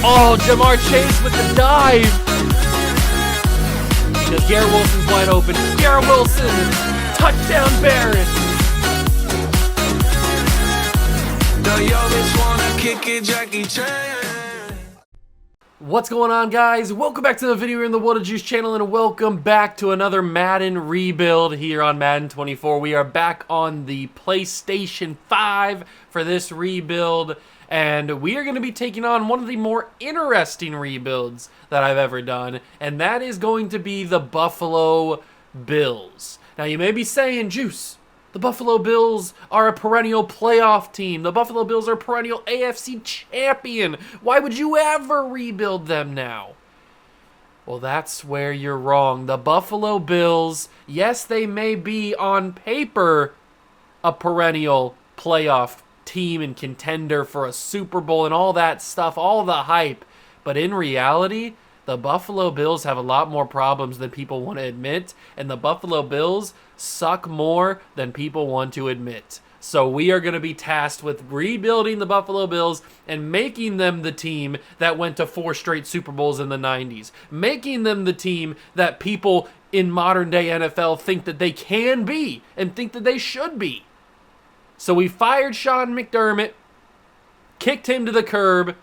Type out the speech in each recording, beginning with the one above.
Oh, Jamar Chase with the dive. Because Garrett Wilson's wide open. Garrett Wilson, touchdown Barrett. What's going on, guys? Welcome back to the video here in the What a Juice channel, and welcome back to another Madden rebuild here on Madden 24. We are back on the PlayStation 5 for this rebuild, and we are going to be taking on one of the more interesting rebuilds that I've ever done, and that is going to be the Buffalo Bills. Now, you may be saying, Juice, the Buffalo Bills are a perennial playoff team. The Buffalo Bills are a perennial AFC champion. Why would you ever rebuild them now? Well, that's where you're wrong. The Buffalo Bills, yes, they may be on paper a perennial playoff team and contender for a Super Bowl and all that stuff, all the hype. But in reality, the Buffalo Bills have a lot more problems than people want to admit, and the Buffalo Bills suck more than people want to admit. So we are going to be tasked with rebuilding the Buffalo Bills and making them the team that went to 4 straight Super Bowls in the 90s. Making them the team that people in modern day NFL think that they can be and think that they should be. So we fired Sean McDermott, kicked him to the curb,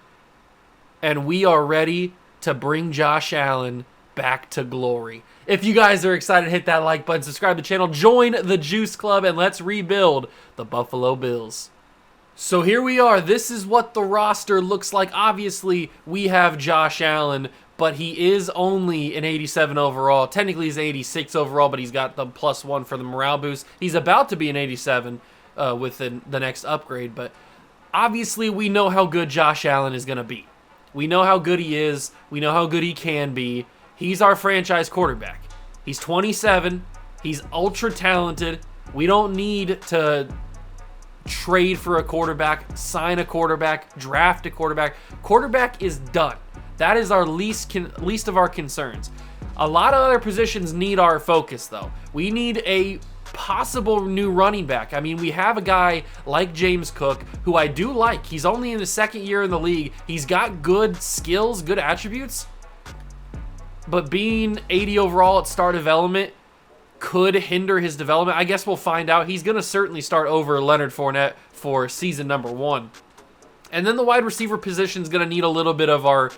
and we are ready to bring Josh Allen back to glory. If you guys are excited, hit that like button, subscribe to the channel, join the Juice Club, and let's rebuild the Buffalo Bills. So here we are. This is what the roster looks like. Obviously, we have Josh Allen, but he is only an 87 overall. Technically, he's 86 overall, but he's got the +1 for the morale boost. He's about to be an 87 with the next upgrade, but obviously, we know how good Josh Allen is going to be. We know how good he is. We know how good he can be. He's our franchise quarterback. He's 27. He's ultra talented. We don't need to trade for a quarterback, sign a quarterback, draft a quarterback. Quarterback is done. That is our least of our concerns. A lot of other positions need our focus, though. We need a possible new running back. I mean, we have a guy like James Cook, who I do like. He's only in his second year in the league. He's got good skills, good attributes, but being 80 overall at star development could hinder his development. I guess we'll find out. He's going to certainly start over Leonard Fournette for season number 1. And then the wide receiver position is going to need a little bit of our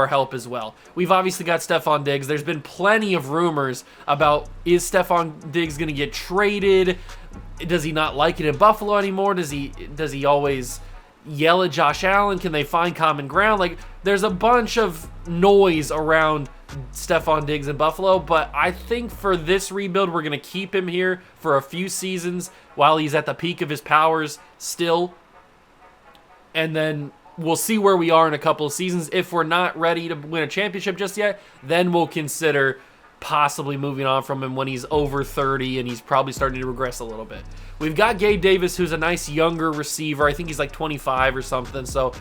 help as well. We've obviously got Stephon Diggs. There's been plenty of rumors about, is Stephon Diggs going to get traded? Does he not like it in Buffalo anymore? Does he always yell at Josh Allen? Can they find common ground? Like, there's a bunch of noise around Stephon Diggs in Buffalo, but I think for this rebuild, we're going to keep him here for a few seasons while he's at the peak of his powers still. And then we'll see where we are in a couple of seasons. If we're not ready to win a championship just yet, then we'll consider possibly moving on from him when he's over 30 and he's probably starting to regress a little bit. We've got Gabe Davis, who's a nice younger receiver. I think he's like 25 or something, so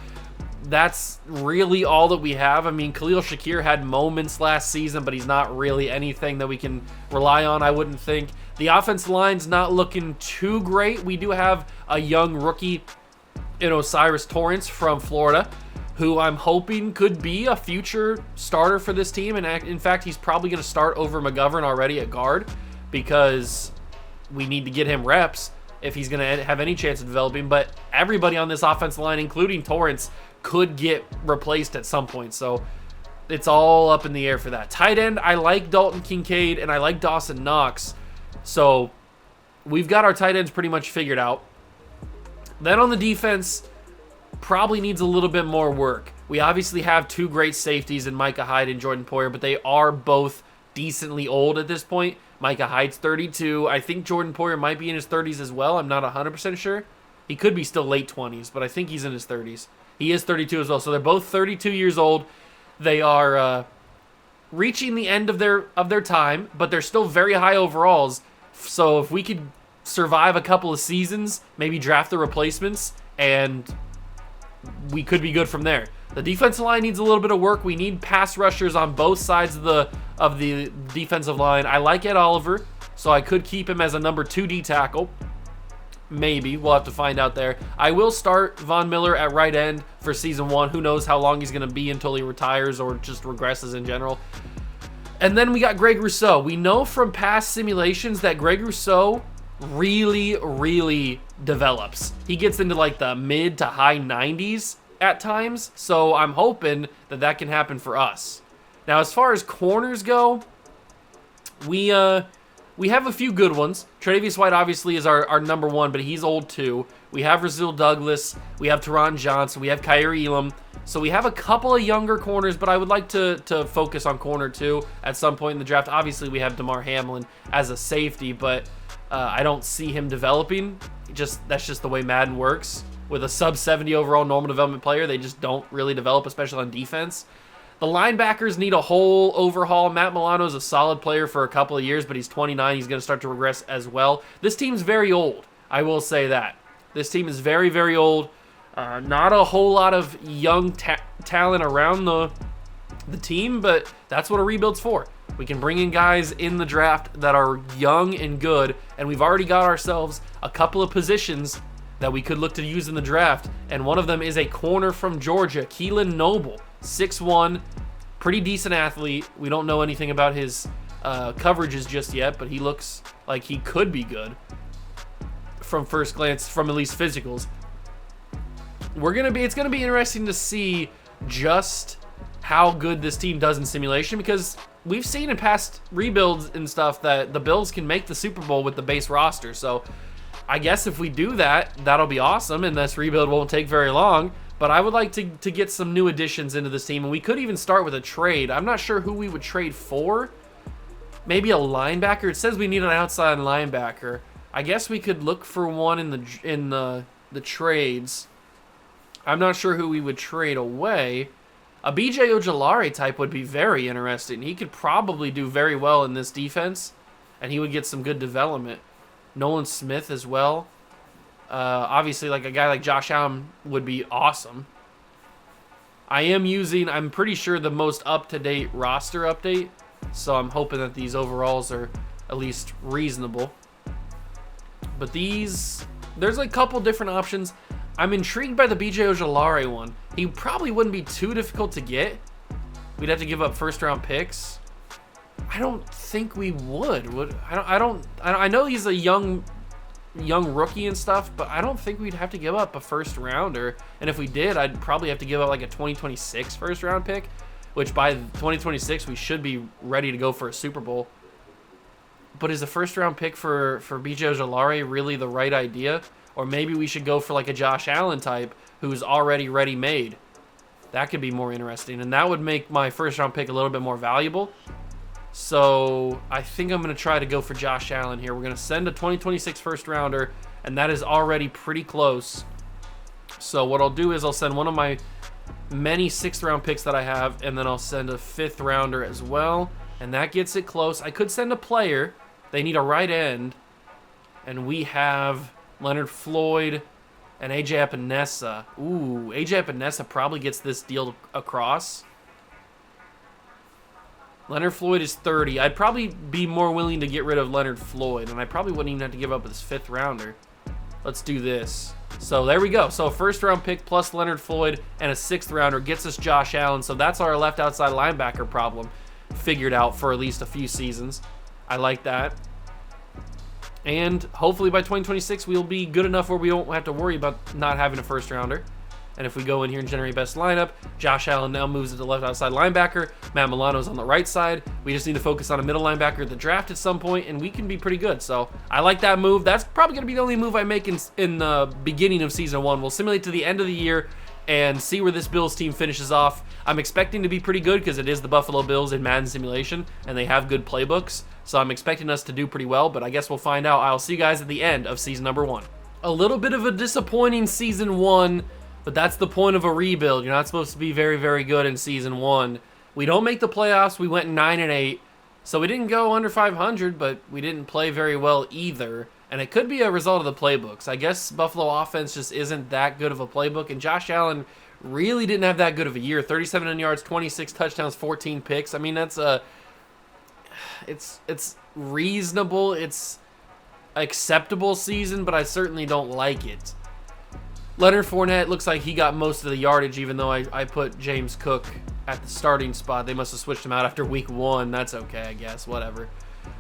that's really all that we have. I mean, Khalil Shakir had moments last season, but he's not really anything that we can rely on, I wouldn't think. The offensive line's not looking too great. We do have a young rookie in Osiris Torrance from Florida, who I'm hoping could be a future starter for this team. And in fact, he's probably going to start over McGovern already at guard, because we need to get him reps if he's going to have any chance of developing. But everybody on this offensive line, including Torrance, could get replaced at some point. So it's all up in the air for that. Tight end, I like Dalton Kincaid and I like Dawson Knox. So we've got our tight ends pretty much figured out. Then on the defense, probably needs a little bit more work. We obviously have 2 great safeties in Micah Hyde and Jordan Poyer, but they are both decently old at this point. Micah Hyde's 32. I think Jordan Poyer might be in his 30s as well. I'm not 100% sure. He could be still late 20s, but I think he's in his 30s. He is 32 as well, so they're both 32 years old. They are reaching the end of their time, but they're still very high overalls. So if we could survive a couple of seasons, maybe draft the replacements, and we could be good from there. The defensive line needs a little bit of work. We need pass rushers on both sides of the defensive line. I like Ed Oliver, so I could keep him as a number 2 D tackle. Maybe. We'll have to find out there. I will start Von Miller at right end for season 1. Who knows how long he's going to be until he retires or just regresses in general. And then we got Greg Rousseau. We know from past simulations that Greg Rousseau really, really develops. He gets into like the mid to high 90s at times. So I'm hoping that that can happen for us. Now, as far as corners go, we have a few good ones. Tre'Davious White obviously is our number 1, but he's old too. We have Rasul Douglas. We have Teron Johnson. We have Kyrie Elam. So we have a couple of younger corners, but I would like to focus on corner 2 at some point in the draft. Obviously, we have DeMar Hamlin as a safety, but I don't see him developing. That's just the way Madden works. With a sub-70 overall normal development player, they just don't really develop, especially on defense. The linebackers need a whole overhaul. Matt Milano is a solid player for a couple of years, but he's 29. He's going to start to regress as well. This team's very old. I will say that. This team is very, very old. Not a whole lot of young talent around the team, but that's what a rebuild's for. We can bring in guys in the draft that are young and good, and we've already got ourselves a couple of positions that we could look to use in the draft, and one of them is a corner from Georgia, Keelan Noble. 6'1", pretty decent athlete. We don't know anything about his coverages just yet, but he looks like he could be good from first glance, from at least physicals. It's gonna be interesting to see just how good this team does in simulation, because we've seen in past rebuilds and stuff that the Bills can make the Super Bowl with the base roster. So I guess if we do that, that'll be awesome, and this rebuild won't take very long. But I would like to get some new additions into this team, and we could even start with a trade. I'm not sure who we would trade for. Maybe a linebacker. It says we need an outside linebacker. I guess we could look for one in the trades. I'm not sure who we would trade away. A BJ Ojulari type would be very interesting. He could probably do very well in this defense, and he would get some good development. Nolan Smith as well. Obviously, like a guy like Josh Allen would be awesome. I'm pretty sure, the most up-to-date roster update, so I'm hoping that these overalls are at least reasonable. But there's a couple different options. I'm intrigued by the BJ Ojulari one. He probably wouldn't be too difficult to get. We'd have to give up first-round picks. I don't think we would. I know he's a young rookie and stuff, but I don't think we'd have to give up a first rounder. And if we did, I'd probably have to give up like a 2026 first round pick, which by 2026 we should be ready to go for a Super Bowl. But is a first round pick for BJ Ojulari really the right idea? Or maybe we should go for like a Josh Allen type who's already ready-made. That could be more interesting, and that would make my first round pick a little bit more valuable. So I think I'm going to try to go for Josh Allen here. We're going to send a 2026 first rounder, and that is already pretty close. So what I'll do is I'll send one of my many 6th round picks that I have, and then I'll send a 5th rounder as well, and that gets it close. I could send a player. They need a right end, and we have Leonard Floyd and AJ Epinesa. Ooh, AJ Epinesa probably gets this deal across. Leonard Floyd is 30. I'd probably be more willing to get rid of Leonard Floyd, and I probably wouldn't even have to give up this 5th rounder. Let's do this. So there we go. So a first round pick plus Leonard Floyd and a 6th rounder gets us Josh Allen. So that's our left outside linebacker problem figured out for at least a few seasons. I like that. And hopefully by 2026, we'll be good enough where we won't have to worry about not having a first rounder. And if we go in here and generate best lineup, Josh Allen now moves to the left outside linebacker. Matt Milano's on the right side. We just need to focus on a middle linebacker at the draft at some point, and we can be pretty good. So I like that move. That's probably going to be the only move I make in the beginning of Season 1. We'll simulate to the end of the year and see where this Bills team finishes off. I'm expecting to be pretty good because it is the Buffalo Bills in Madden simulation, and they have good playbooks. So I'm expecting us to do pretty well, but I guess we'll find out. I'll see you guys at the end of Season number 1. A little bit of a disappointing Season 1. But that's the point of a rebuild. You're not supposed to be very, very good in Season 1. We don't make the playoffs. We went 9-8. So we didn't go under 500, but we didn't play very well either. And it could be a result of the playbooks. I guess Buffalo offense just isn't that good of a playbook. And Josh Allen really didn't have that good of a year. 37 yards, 26 touchdowns, 14 picks. I mean, that's it's reasonable. It's acceptable season, but I certainly don't like it. Leonard Fournette looks like he got most of the yardage, even though I put James Cook at the starting spot. They must have switched him out after week 1. That's okay, I guess. Whatever.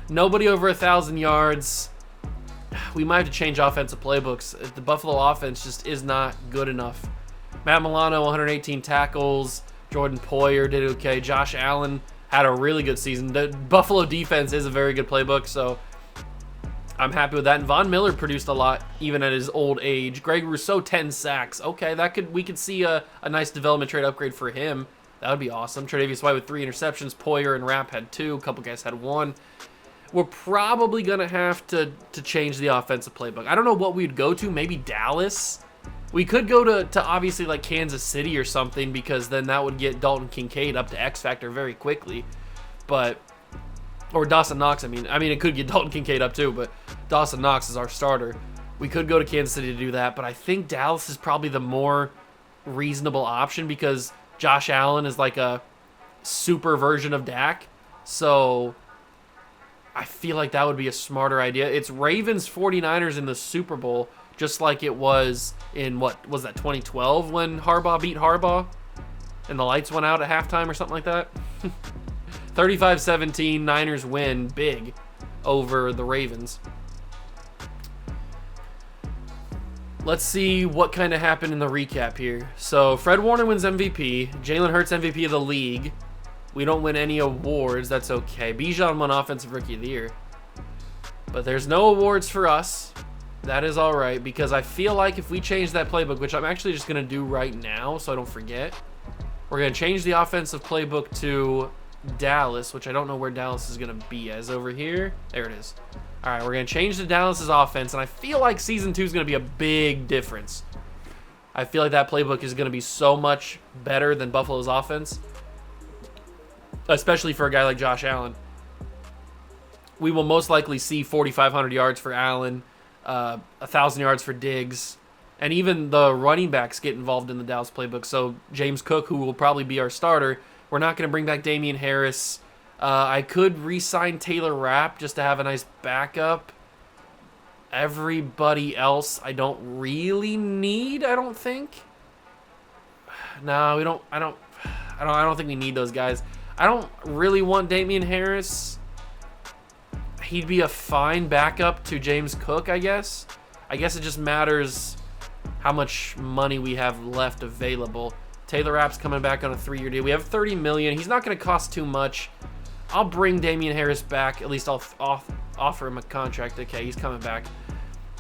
Nobody over 1,000 yards. We might have to change offensive playbooks. The Buffalo offense just is not good enough. Matt Milano, 118 tackles. Jordan Poyer did okay. Josh Allen had a really good season. The Buffalo defense is a very good playbook, so I'm happy with that. And Von Miller produced a lot, even at his old age. Greg Rousseau, 10 sacks. Okay, we could see a nice development trade upgrade for him. That would be awesome. Tre'Davious White with 3 interceptions. Poyer and Rapp had 2. A couple guys had 1. We're probably going to have to change the offensive playbook. I don't know what we'd go to. Maybe Dallas. We could go to obviously like Kansas City or something, because then that would get Dalton Kincaid up to X Factor very quickly. But, or Dawson Knox, I mean it could get Dalton Kincaid up too, but Dawson Knox is our starter. We could go to Kansas City to do that, but I think Dallas is probably the more reasonable option, because Josh Allen is like a super version of Dak. So I feel like that would be a smarter idea. It's Ravens 49ers in the Super Bowl, just like it was in, what was that, 2012 when Harbaugh beat Harbaugh and the lights went out at halftime or something like that. 35-17, Niners win big over the Ravens. Let's see what kind of happened in the recap here. So Fred Warner wins MVP. Jalen Hurts MVP of the league. We don't win any awards. That's okay. Bijan won Offensive Rookie of the Year. But there's no awards for us. That is all right, because I feel like if we change that playbook, which I'm actually just going to do right now so I don't forget, we're going to change the offensive playbook to Dallas, which I don't know where Dallas is going to be as. Over here. There it is. All right, we're going to change to Dallas's offense, and I feel like Season 2 is going to be a big difference. I feel like that playbook is going to be so much better than Buffalo's offense, especially for a guy like Josh Allen. We will most likely see 4,500 yards for Allen, 1,000 yards for Diggs, and even the running backs get involved in the Dallas playbook. So James Cook, who will probably be our starter, we're not going to bring back Damian Harris. I could re-sign Taylor Rapp just to have a nice backup. Everybody else I don't really need, I don't think. No, we don't. I don't think we need those guys. I don't really want Damian Harris. He'd be a fine backup to James Cook, I guess. I guess it just matters how much money we have left available. Taylor Rapp's coming back on a 3-year deal. We have $30 million. He's not going to cost too much. I'll bring Damian Harris back. At least I'll offer him a contract. Okay, he's coming back.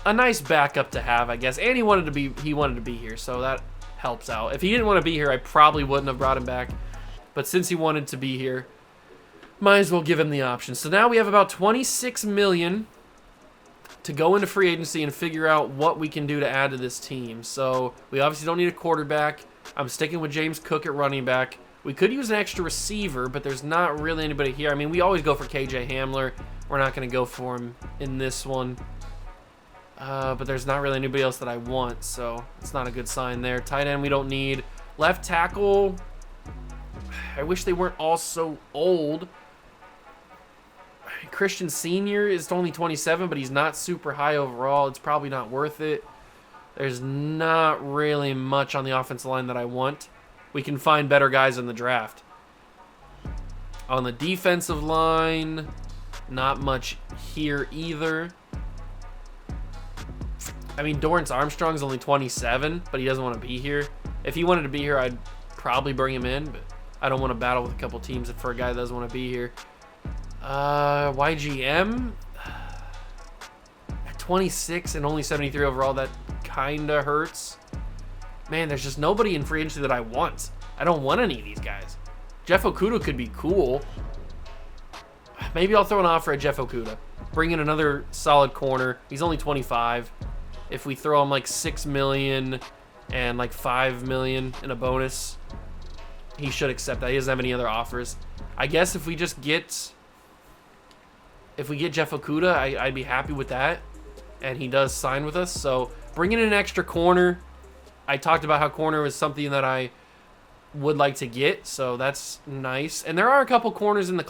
A nice backup to have, I guess. And he wanted to be here, so that helps out. If he didn't want to be here, I probably wouldn't have brought him back. But since he wanted to be here, might as well give him the option. So now we have about $26 million to go into free agency and figure out what we can do to add to this team. So we obviously don't need a quarterback. I'm sticking with James Cook at running back. We could use an extra receiver, but there's not really anybody here. I mean, we always go for KJ Hamler. We're not going to go for him in this one. But there's not really anybody else that I want, so it's not a good sign there. Tight end we don't need. Left tackle, I wish they weren't all so old. Christian Sr. is only 27, but he's not super high overall. It's probably not worth it. There's not really much on the offensive line that I want. We can find better guys in the draft. On the defensive line, not much here either. I mean, Dorrance Armstrong's only 27, but he doesn't want to be here. If he wanted to be here, I'd probably bring him in, but I don't want to battle with a couple teams for a guy that doesn't want to be here. YGM at 26 and only 73 overall, that kind of hurts. Man, there's just nobody in free agency that I want. I don't want any of these guys. Jeff Okudah could be cool. Maybe I'll throw an offer at Jeff Okudah. Bring in another solid corner. He's only 25. If we throw him like $6 million and like $5 million in a bonus, he should accept that. He doesn't have any other offers. I guess if we get Jeff Okudah, I'd be happy with that. And he does sign with us. So bringing in an extra corner. I talked about how corner was something that I would like to get. So that's nice. And there are a couple corners in the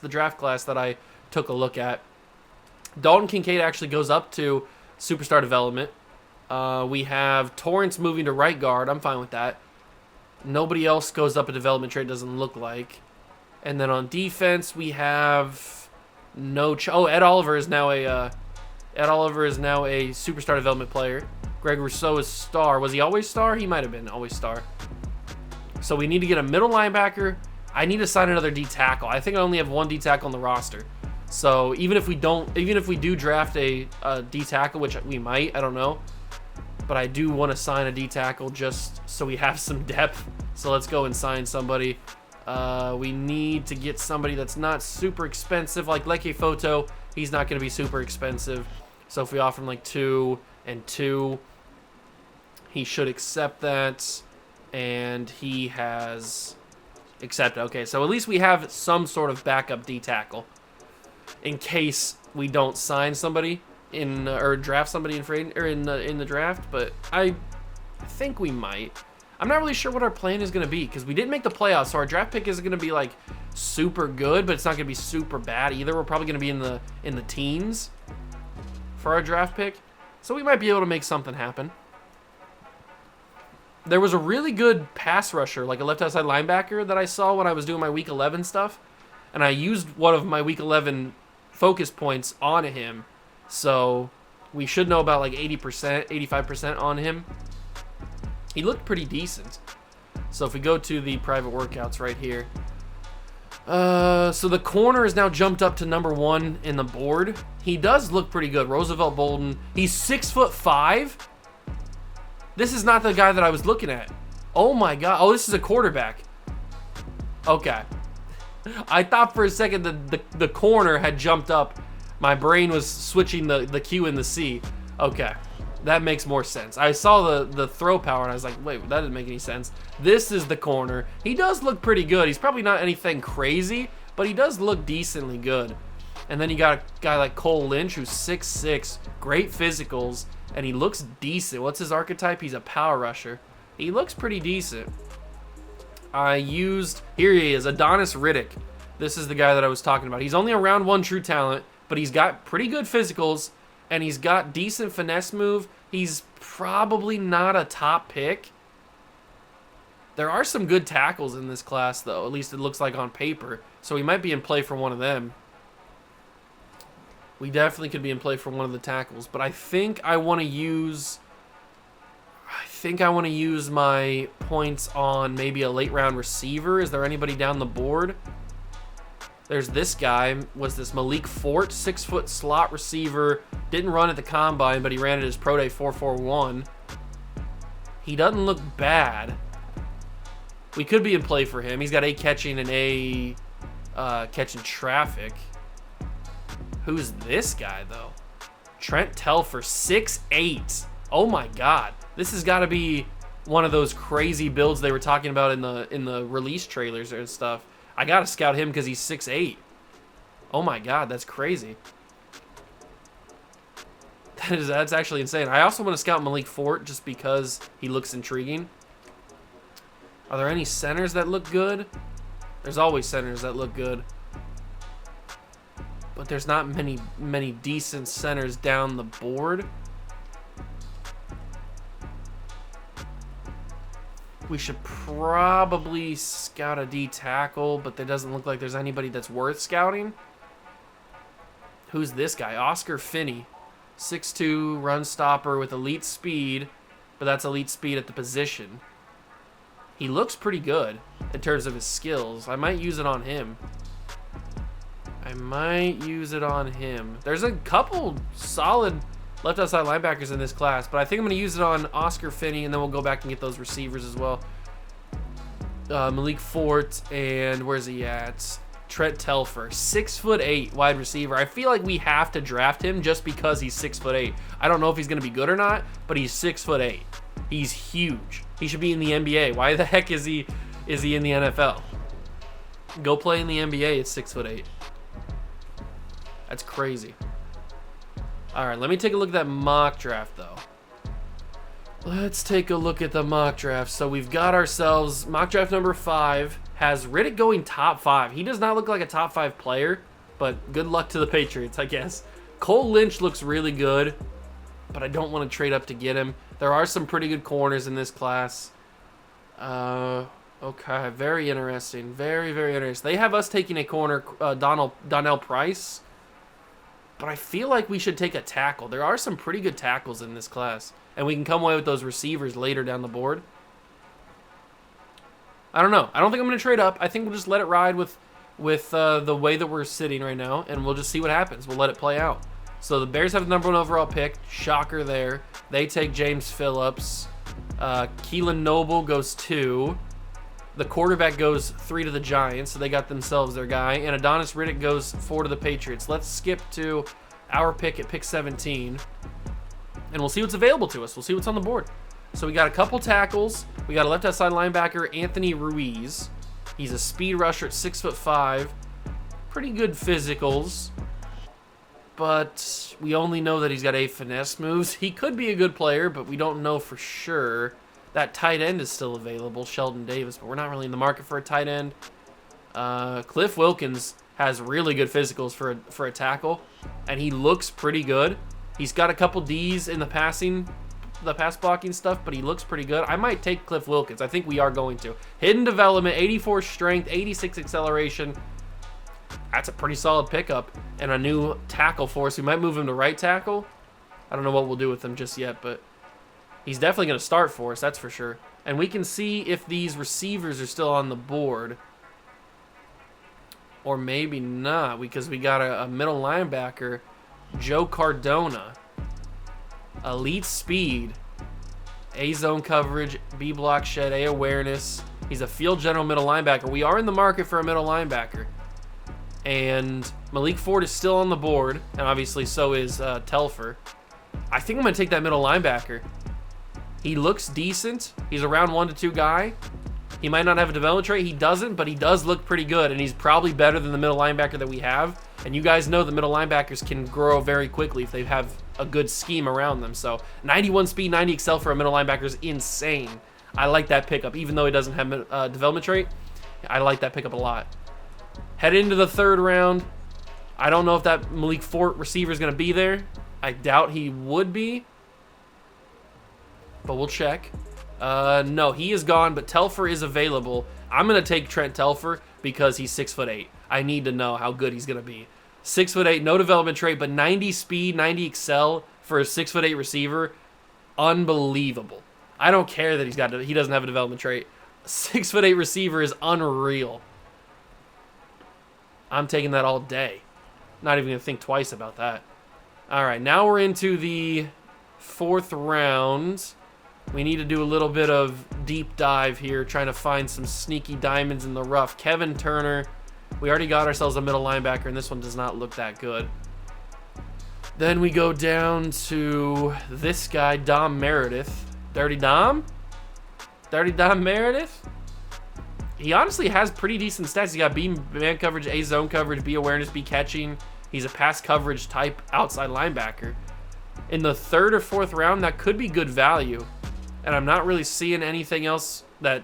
draft class that I took a look at. Dalton Kincaid actually goes up to superstar development. We have Torrance moving to right guard. I'm fine with that. Nobody else goes up a development trade, doesn't look like. And then on defense, we have Ed Oliver is now a superstar development player. Greg Rousseau is star. Was he always star? He might have been always star. So we need to get a middle linebacker. I need to sign another D tackle. I think I only have one D tackle on the roster. So even if we do draft a D tackle, which we might, I don't know. But I do want to sign a D tackle just so we have some depth. So let's go and sign somebody. We need to get somebody that's not super expensive, like Leke Foto. He's not going to be super expensive. So if we offer him like 2 and 2, he should accept that. And he has accepted. Okay, so at least we have some sort of backup D tackle in case we don't sign somebody or draft somebody in the draft. But I think we might. I'm not really sure what our plan is going to be because we didn't make the playoffs, so our draft pick isn't going to be like super good, but it's not going to be super bad either. We're probably going to be in the teens for our draft pick, so we might be able to make something happen. There was a really good pass rusher, like a left outside linebacker that I saw when I was doing my Week 11 stuff, and I used one of my Week 11 focus points on him, so we should know about like 80%, 85% on him. He looked pretty decent. So if we go to the private workouts right here. So the corner is now jumped up to number 1 in the board. He does look pretty good. Roosevelt Bolden. He's 6'5". This is not the guy that I was looking at. Oh my God. Oh, this is a quarterback. Okay. I thought for a second that the corner had jumped up. My brain was switching the Q and the C. Okay. That makes more sense. I saw the throw power and I was like, wait, that didn't make any sense. This is the corner. He does look pretty good. He's probably not anything crazy, but he does look decently good. And then you got a guy like Cole Lynch who's 6'6", great physicals, and he looks decent. What's his archetype? He's a power rusher. He looks pretty decent. Here he is, Adonis Riddick. This is the guy that I was talking about. He's only a round 1 true talent, but he's got pretty good physicals, and he's got decent finesse move. He's probably not a top pick. There are some good tackles in this class, though. At least it looks like on paper. So we might be in play for one of them. We definitely could be in play for one of the tackles. But I think I want to use my points on maybe a late round receiver. Is there anybody down the board? There's this guy. Was this Malik Fort, 6-foot slot receiver? Didn't run at the combine, but he ran at his pro day 4.41. He doesn't look bad. We could be in play for him. He's got A catching and A catching traffic. Who's this guy though? Trent Telfer, 6'8". Oh my God, this has got to be one of those crazy builds they were talking about in the release trailers and stuff. I gotta scout him because he's 6'8". Oh my God, that's crazy. That's actually insane. I also want to scout Malik Fort just because he looks intriguing. Are there any centers that look good? There's always centers that look good. But there's not many decent centers down the board. We should probably scout a D tackle, but there doesn't look like there's anybody that's worth scouting. Who's this guy? Oscar Finney. 6'2", run stopper with elite speed, but that's elite speed at the position. He looks pretty good in terms of his skills. I might use it on him. There's a couple solid left outside linebackers in this class, but I think I'm going to use it on Oscar Finney, and then we'll go back and get those receivers as well. Malik Fort, and where's he at? Trent Telfer, 6'8" wide receiver. I feel like we have to draft him just because he's 6'8". I don't know if he's going to be good or not, but he's 6'8". He's huge. He should be in the NBA. Why the heck is he in the NFL? Go play in the NBA at 6'8". That's crazy. All right, let me take a look at that mock draft, though. Let's take a look at the mock draft. So we've got ourselves mock draft number 5 has Riddick going top 5. He does not look like a top 5 player, but good luck to the Patriots, I guess. Cole Lynch looks really good, but I don't want to trade up to get him. There are some pretty good corners in this class. Okay, very interesting. Very, very interesting. They have us taking a corner, Donnell Price, but I feel like we should take a tackle. There are some pretty good tackles in this class, and we can come away with those receivers later down the board. I don't know. I don't think I'm going to trade up. I think we'll just let it ride with the way that we're sitting right now, and we'll just see what happens. We'll let it play out. So the Bears have the #1 overall pick. Shocker there. They take James Phillips. Keelan Noble goes 2. The quarterback goes 3 to the Giants, so they got themselves their guy. And Adonis Riddick goes 4 to the Patriots. Let's skip to our pick at pick 17, and we'll see what's available to us. We'll see what's on the board. So we got a couple tackles. We got a left outside linebacker, Anthony Ruiz. He's a speed rusher at 6'5". Pretty good physicals, but we only know that he's got 8 finesse moves. He could be a good player, but we don't know for sure. That tight end is still available, Sheldon Davis, but we're not really in the market for a tight end. Cliff Wilkins has really good physicals for a tackle, and he looks pretty good. He's got a couple Ds in the pass blocking stuff, but he looks pretty good. I might take Cliff Wilkins. I think we are going to. Hidden development, 84 strength, 86 acceleration. That's a pretty solid pickup, and a new tackle for us. We might move him to right tackle. I don't know what we'll do with him just yet, but he's definitely going to start for us, that's for sure. And we can see if these receivers are still on the board. Or maybe not, because we got a middle linebacker, Joe Cardona. Elite speed, A-zone coverage, B-block shed, A-awareness. He's a field general middle linebacker. We are in the market for a middle linebacker. And Malik Ford is still on the board, and obviously so is Telfer. I think I'm going to take that middle linebacker. He looks decent. He's a round 1 to 2 guy. He might not have a development trait. He doesn't, but he does look pretty good, and he's probably better than the middle linebacker that we have. And you guys know the middle linebackers can grow very quickly if they have a good scheme around them. So 91 speed, 90 excel for a middle linebacker is insane. I like that pickup, even though he doesn't have a development trait. I like that pickup a lot. Head into the 3rd round. I don't know if that Malik Fort receiver is going to be there. I doubt he would be, but we'll check. No, he is gone, but Telfer is available. I'm going to take Trent Telfer because he's 6'8". I need to know how good he's going to be. 6'8", no development trait, but 90 speed, 90 excel for a 6'8" receiver. Unbelievable. I don't care that he doesn't have a development trait. 6'8" receiver is unreal. I'm taking that all day. Not even going to think twice about that. All right, now we're into the 4th round. We need to do a little bit of deep dive here, trying to find some sneaky diamonds in the rough. Kevin Turner. We already got ourselves a middle linebacker, and this one does not look that good. Then we go down to this guy, Dom Meredith. Dirty Dom? Dirty Dom Meredith? He honestly has pretty decent stats. He got B man coverage, A zone coverage, B awareness, B catching. He's a pass coverage type outside linebacker. In the 3rd or 4th round, that could be good value. And I'm not really seeing anything else that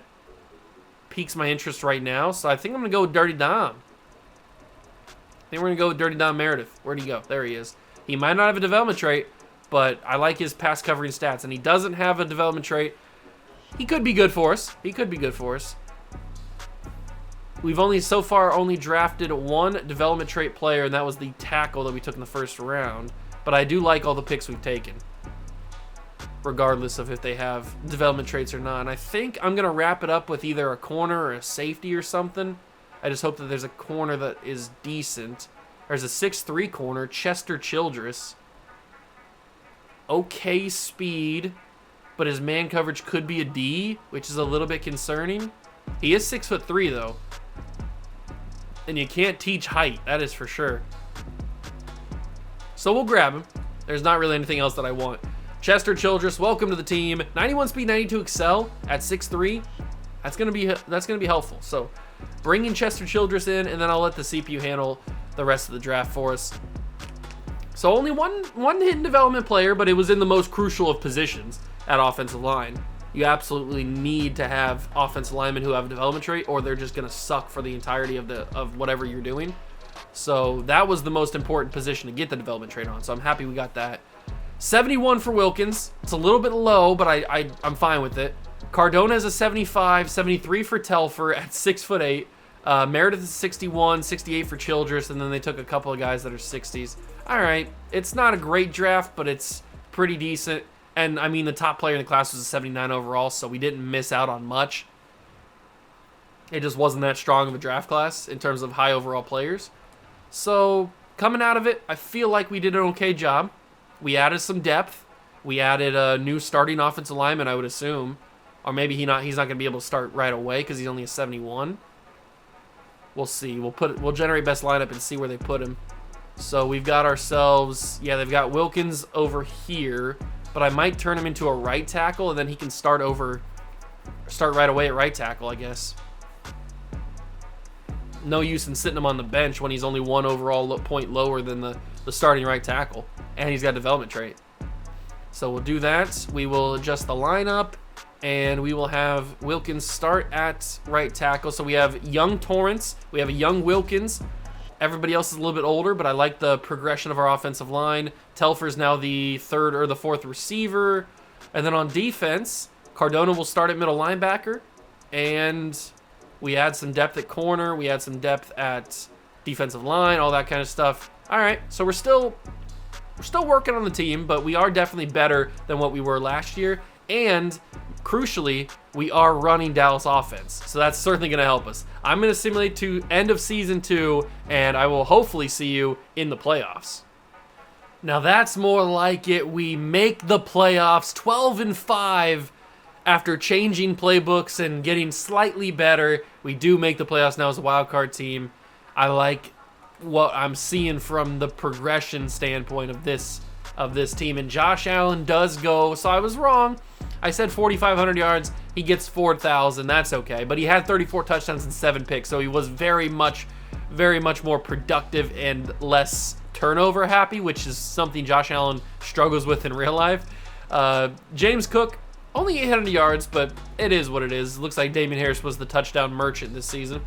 piques my interest right now. So I think I'm going to go with Dirty Dom. I think we're going to go with Dirty Dom Meredith. Where'd he go? There he is. He might not have a development trait, but I like his pass covering stats. And he doesn't have a development trait. He could be good for us. He could be good for us. We've so far only drafted one development trait player, and that was the tackle that we took in the 1st round. But I do like all the picks we've taken, regardless of if they have development traits or not. And I think I'm going to wrap it up with either a corner or a safety or something. I just hope that there's a corner that is decent. There's a 6'3" corner, Chester Childress. Okay speed, but his man coverage could be a D, which is a little bit concerning. He is 6'3", though. And you can't teach height, that is for sure. So we'll grab him. There's not really anything else that I want. Chester Childress, welcome to the team. 91 speed, 92 excel at 6'3". That's gonna be helpful. So bringing Chester Childress in, and then I'll let the CPU handle the rest of the draft for us. So only one hidden development player, but it was in the most crucial of positions at offensive line. You absolutely need to have offensive linemen who have a development trait, or they're just gonna suck for the entirety of whatever you're doing. So that was the most important position to get the development trait on. So I'm happy we got that. 71 for Wilkins. It's a little bit low, but I'm fine with it. Cardona is a 75, 73 for Telfer at 6'8". Meredith is 61, 68 for Childress, and then they took a couple of guys that are 60s. All right, it's not a great draft, but it's pretty decent. And I mean, the top player in the class was a 79 overall, so we didn't miss out on much. It just wasn't that strong of a draft class in terms of high overall players. So coming out of it, I feel like we did an okay job. We added some depth. We added a new starting offensive lineman, I would assume. Or maybe he's not going to be able to start right away because he's only a 71. We'll see. We'll generate best lineup and see where they put him. So we've got ourselves, yeah, they've got Wilkins over here, but I might turn him into a right tackle and then he can start right away at right tackle, I guess. No use in sitting him on the bench when he's only one overall point lower than the starting right tackle, and he's got a development trait. So we'll do that. We will adjust the lineup, and we will have Wilkins start at right tackle. So we have young Torrance, we have a young Wilkins. Everybody else is a little bit older, but I like the progression of our offensive line. Telfer's now the third or the fourth receiver. And then on defense, Cardona will start at middle linebacker, and we add some depth at corner. We add some depth at defensive line, all that kind of stuff. All right, so we're still working on the team, but we are definitely better than what we were last year. And crucially, we are running Dallas offense, so that's certainly going to help us. I'm going to simulate to end of season 2, and I will hopefully see you in the playoffs. Now that's more like it. We make the playoffs 12-5. After changing playbooks and getting slightly better, we do make the playoffs now as a wild card team. I like what I'm seeing from the progression standpoint of this team. And Josh Allen does go, so I was wrong. I said 4,500 yards. He gets 4,000. That's okay. But he had 34 touchdowns and 7 picks, so he was very much more productive and less turnover happy, which is something Josh Allen struggles with in real life. James Cook, only 800 yards, but it is what it is. Looks like Damian Harris was the touchdown merchant this season.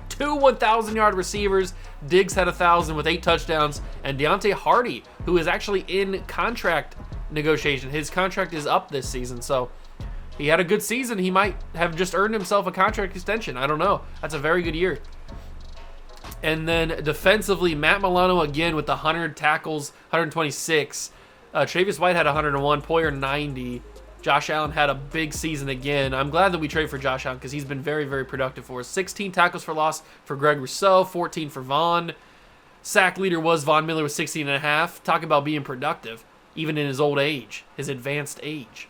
2 1,000-yard receivers. Diggs had 1,000 with 8 touchdowns. And Deontay Hardy, who is actually in contract negotiation. His contract is up this season, so he had a good season. He might have just earned himself a contract extension. I don't know. That's a very good year. And then defensively, Matt Milano again with the 100 tackles, 126. Travis White had 101. Poyer 90. Josh Allen had a big season again. I'm glad that we traded for Josh Allen because he's been very, very productive for us. 16 tackles for loss for Greg Rousseau, 14 for Vaughn. Sack leader was Von Miller with 16.5. Talk about being productive, even in his old age, his advanced age.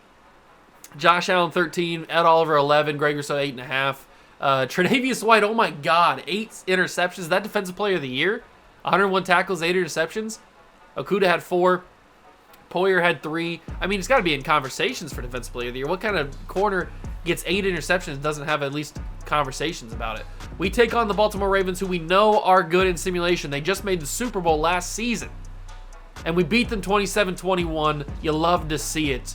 Josh Allen, 13. Ed Oliver, 11. Greg Rousseau, 8.5. Tre'Davious White, oh my God, 8 interceptions. Is that defensive player of the year? 101 tackles, 8 interceptions. Okuda had 4. Poyer had 3. I mean, it's got to be in conversations for defensive player of the year. What kind of corner gets 8 interceptions and doesn't have at least conversations about it? We take on the Baltimore Ravens, who we know are good in simulation. They just made the Super Bowl last season, and we beat them 27-21. You love to see it.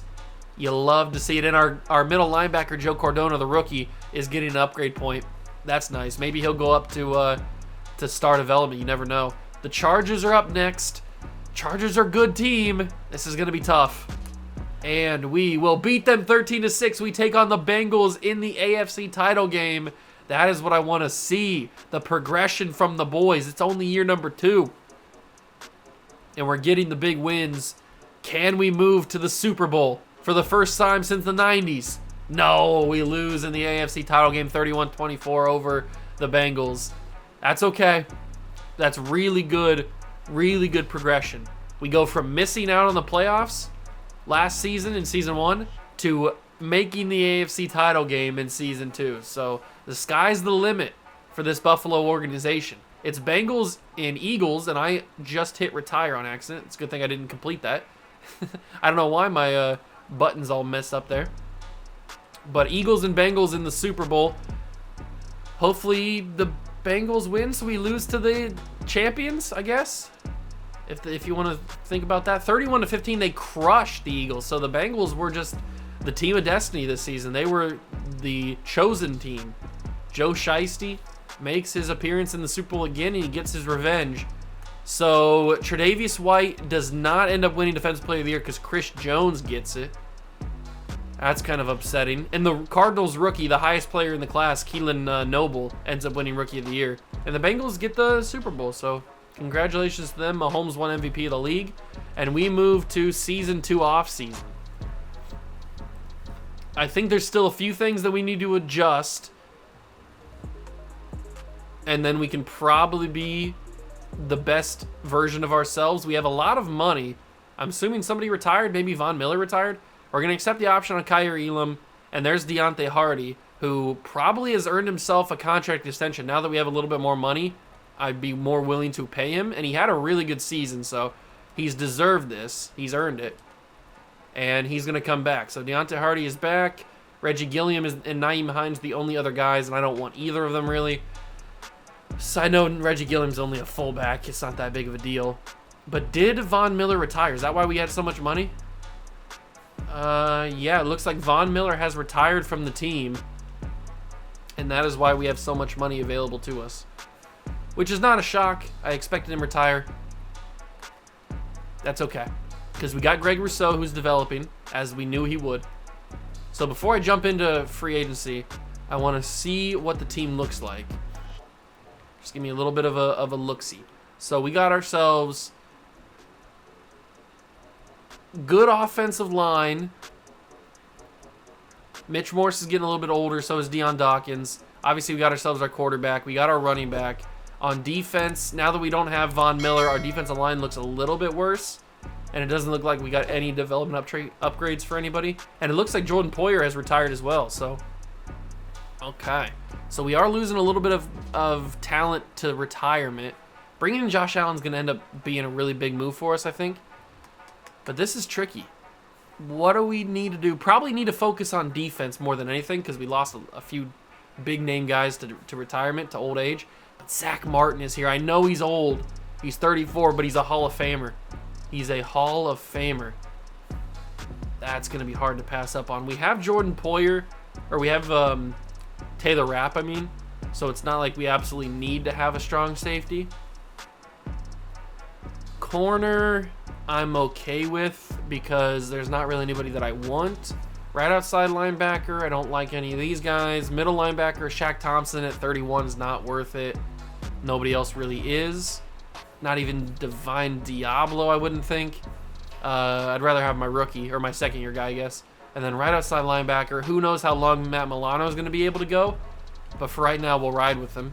You love to see it. And our middle linebacker, Joe Cardona, the rookie, is getting an upgrade point. That's nice. Maybe he'll go up to star development. You never know. The Chargers are up next. Chargers are a good team. This is going to be tough. And we will beat them 13-6. We take on the Bengals in the AFC title game. That is what I want to see. The progression from the boys. It's only year number 2. And we're getting the big wins. Can we move to the Super Bowl for the first time since the 90s? No, we lose in the AFC title game 31-24 over the Bengals. That's okay. That's really good progression. We go from missing out on the playoffs last season in season 1 to making the AFC title game in season 2. So the sky's the limit for this Buffalo organization. It's Bengals and Eagles, and I just hit retire on accident. It's a good thing I didn't complete that. I don't know why my button's all messed up there. But Eagles and Bengals in the Super Bowl. Hopefully the Bengals win, so we lose to the champions, I guess. If you want to think about that. 31-15, they crushed the Eagles. So the Bengals were just the team of destiny this season. They were the chosen team. Joe Shiesty, makes his appearance in the Super Bowl again, and he gets his revenge. So Tre'Davious White does not end up winning Defensive Player of the Year because Chris Jones gets it. That's kind of upsetting. And the Cardinals rookie, the highest player in the class, Keelan Noble, ends up winning Rookie of the Year. And the Bengals get the Super Bowl, so congratulations to them. Mahomes won MVP of the league. And we move to Season 2 off-season. I think there's still a few things that we need to adjust. And then we can probably be the best version of ourselves. We have a lot of money. I'm assuming somebody retired. Maybe Von Miller retired. We're going to accept the option on Kyer Elam. And there's Deontay Hardy, who probably has earned himself a contract extension. Now that we have a little bit more money, I'd be more willing to pay him. And he had a really good season, so he's deserved this. He's earned it. And he's going to come back. So Deontay Hardy is back. Reggie Gilliam and Nyheim Hines the only other guys, and I don't want either of them really. Side note, Reggie Gilliam's only a fullback. It's not that big of a deal. But did Von Miller retire? Is that why we had so much money? Yeah, it looks like Von Miller has retired from the team. And that is why we have so much money available to us. Which is not a shock. I expected him to retire. That's okay. Because we got Greg Rousseau, who's developing, as we knew he would. So before I jump into free agency, I want to see what the team looks like. Just give me a little bit of a look-see. So we got ourselves good offensive line. Mitch Morse is getting a little bit older, so is Deion Dawkins. Obviously, we got ourselves our quarterback. We got our running back. On defense, now that we don't have Von Miller, our defensive line looks a little bit worse. And it doesn't look like we got any development upgrades for anybody. And it looks like Jordan Poyer has retired as well, so. Okay. So we are losing a little bit of talent to retirement. Bringing in Josh Allen's going to end up being a really big move for us, I think. But this is tricky. What do we need to do? Probably need to focus on defense more than anything because we lost a few big-name guys to retirement, to old age. But Zach Martin is here. I know he's old. He's 34, but he's a Hall of Famer. He's a Hall of Famer. That's going to be hard to pass up on. We have Jordan Poyer, or we have Taylor Rapp, I mean. So it's not like we absolutely need to have a strong safety. Corner, I'm okay with because there's not really anybody that I want. Right outside linebacker, I don't like any of these guys. Middle linebacker, Shaq Thompson at 31 is not worth it. Nobody else really is. Not even Divine Diablo, I wouldn't think. I'd rather have my rookie, or my second-year guy, I guess. And then right outside linebacker, who knows how long Matt Milano is going to be able to go. But for right now, we'll ride with him.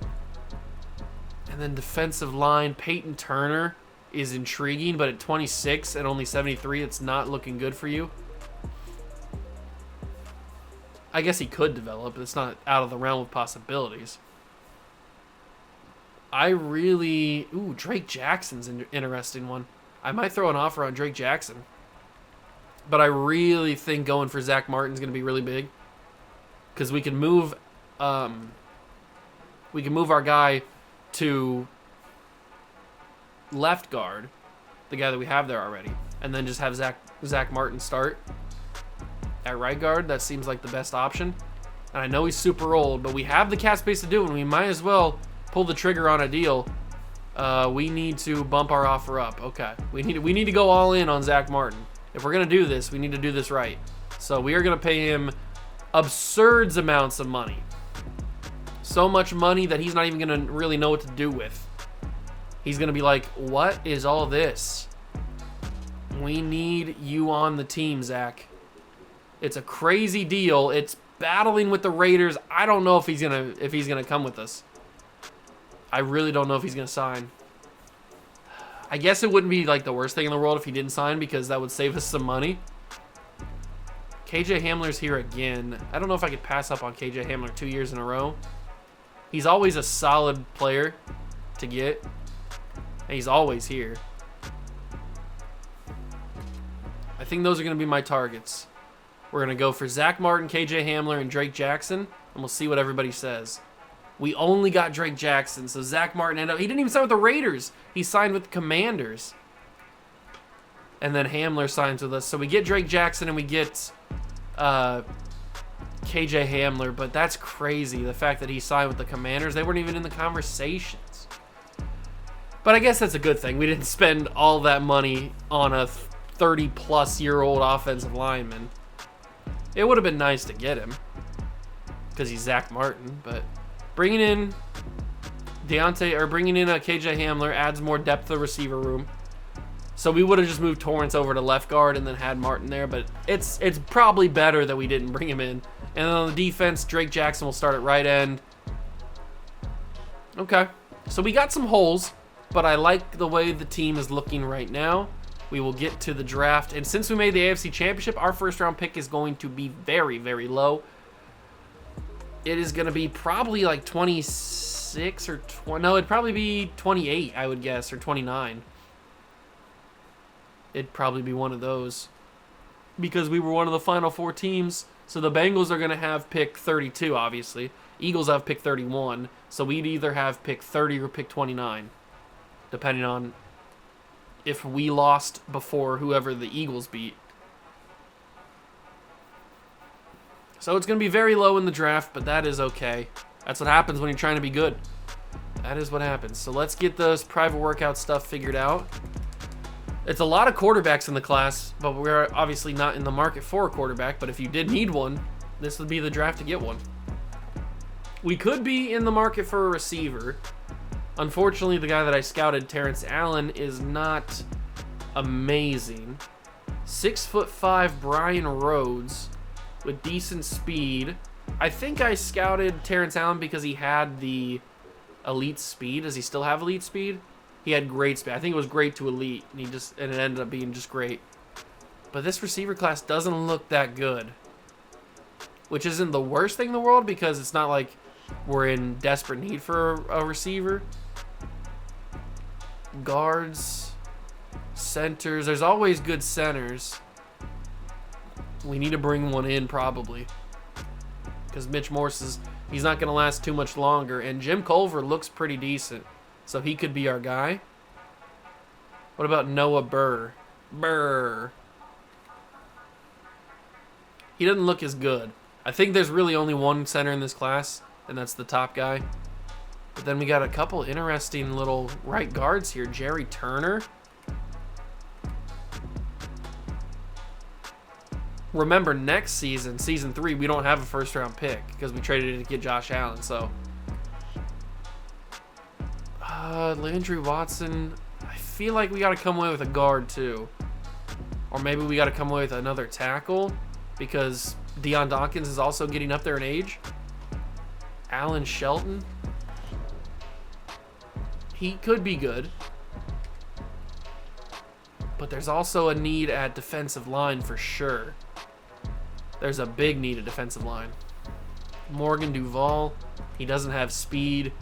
And then defensive line, Peyton Turner is intriguing, but at 26 and only 73, it's not looking good for you. I guess he could develop, but it's not out of the realm of possibilities. Drake Jackson's an interesting one. I might throw an offer on Drake Jackson. But I really think going for Zach Martin's going to be really big. Because we can move our guy to left guard, the guy that we have there already, and then just have Zach Martin start at right guard. That seems like the best option. And I know he's super old, but we have the cap space to do it, and we might as well pull the trigger on a deal. We need to bump our offer up. Okay. We need to go all in on Zach Martin. If we're going to do this, we need to do this right. So we are going to pay him absurd amounts of money. So much money that he's not even going to really know what to do with. He's going to be like, what is all this? We need you on the team, Zach. It's a crazy deal. It's battling with the Raiders. I don't know if he's gonna come with us. I really don't know if he's gonna sign. I guess it wouldn't be like the worst thing in the world if he didn't sign because that would save us some money. KJ Hamler's here again. I don't know if I could pass up on KJ Hamler 2 years in a row. He's always a solid player to get. And he's always here. I think those are going to be my targets. We're going to go for Zach Martin, KJ Hamler, and Drake Jackson. And we'll see what everybody says. We only got Drake Jackson. So Zach Martin ended up... He didn't even sign with the Raiders. He signed with the Commanders. And then Hamler signs with us. So we get Drake Jackson and we get KJ Hamler, but that's crazy. The fact that he signed with the Commanders, they weren't even in the conversations. But I guess that's a good thing. We didn't spend all that money on a 30-plus-year-old offensive lineman. It would have been nice to get him because he's Zach Martin, but bringing in bringing in a KJ Hamler adds more depth to the receiver room. So we would have just moved Torrance over to left guard and then had Martin there, but it's probably better that we didn't bring him in. And then on the defense, Drake Jackson will start at right end. Okay, so we got some holes, but I like the way the team is looking right now. We will get to the draft, and since we made the AFC Championship, our first-round pick is going to be very, very low. It is going to be probably like 26 or 20. No, it'd probably be 28, I would guess, or 29. It'd probably be one of those because we were one of the final 4 teams. So the Bengals are going to have pick 32, obviously. Eagles have pick 31. So we'd either have pick 30 or pick 29, depending on if we lost before whoever the Eagles beat. So it's going to be very low in the draft, but that is okay. That's what happens when you're trying to be good. That is what happens. So let's get those private workout stuff figured out. It's a lot of quarterbacks in the class, but we're obviously not in the market for a quarterback. But if you did need one, this would be the draft to get one. We could be in the market for a receiver. Unfortunately, the guy that I scouted, Terrence Allen, is not amazing. 6'5" Brian Rhodes with decent speed. I think I scouted Terrence Allen because he had the elite speed. Does he still have elite speed? He had great speed. I think it was great to elite, and it ended up being just great. But this receiver class doesn't look that good, which isn't the worst thing in the world because it's not like we're in desperate need for a receiver. Guards, centers. There's always good centers. We need to bring one in probably because Mitch Morse he's not going to last too much longer, and Jim Culver looks pretty decent. So he could be our guy. What about Noah Burr? He doesn't look as good. I think there's really only one center in this class, and that's the top guy. But then we got a couple interesting little right guards here. Jerry Turner. Remember, next season, season 3, we don't have a first-round pick because we traded it to get Josh Allen, so... Landry Watson, I feel like we got to come away with a guard too. Or maybe we got to come away with another tackle because Deion Dawkins is also getting up there in age. Alan Shelton, he could be good. But there's also a need at defensive line for sure. There's a big need at defensive line. Morgan Duvall, he doesn't have speed.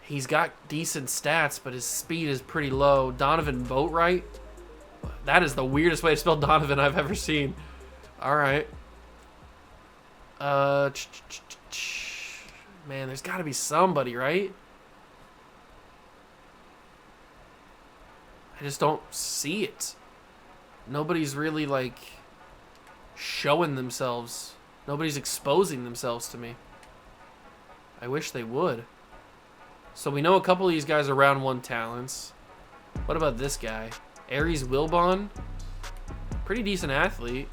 He's got decent stats, but his speed is pretty low. Donovan Boatwright. That is the weirdest way to spell Donovan I've ever seen. All right. Man, there's got to be somebody, right? I just don't see it. Nobody's really, like, showing themselves. Nobody's exposing themselves to me. I wish they would. So we know a couple of these guys are round 1 talents. What about this guy? Aries Wilbon. Pretty decent athlete.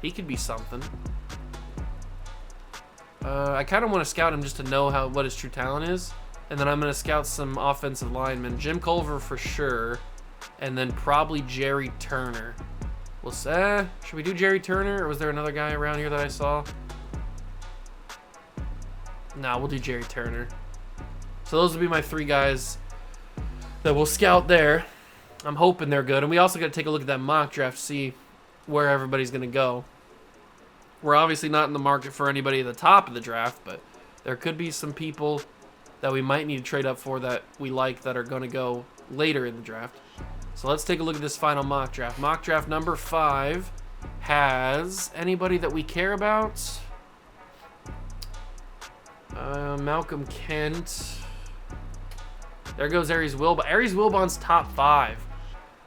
He could be something. I kind of want to scout him just to know what his true talent is. And then I'm going to scout some offensive linemen. Jim Culver for sure. And then probably Jerry Turner. We'll say, should we do Jerry Turner? Or was there another guy around here that I saw? Nah, we'll do Jerry Turner. So those will be my 3 guys that we'll scout there. I'm hoping they're good. And we also got to take a look at that mock draft to see where everybody's going to go. We're obviously not in the market for anybody at the top of the draft, but there could be some people that we might need to trade up for that we like that are going to go later in the draft. So let's take a look at this final mock draft. Mock draft number 5 has anybody that we care about. Malcolm Kent. There goes Aries Wilbon. Aries Wilbon's top 5.